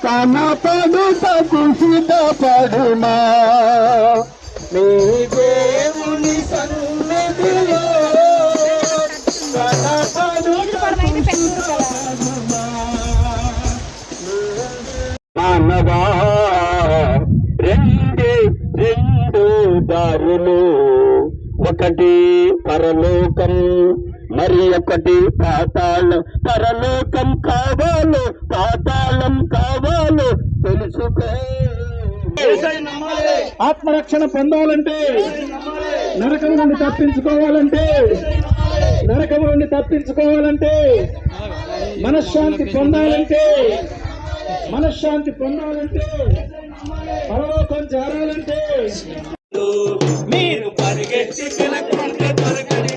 తన పడుటకు సిద్ధపడుమా నీ దేవుని సన్నిధిలో తన పడుటకు మానవా రెండు దారులు, ఒకటి పరలోకం మరి ఒకటి పాతాళం. పరలోకం కావాలో పాతాళం కావాలో తెలుసుకో. ఆత్మరక్షణ పొందాలంటే, నరకం నుండి తప్పించుకోవాలంటే, మనశ్శాంతి పొందాలంటే, పరలోకం చేరాలంటే మీరు పరిగెత్తి పిలకుంటే దొరకని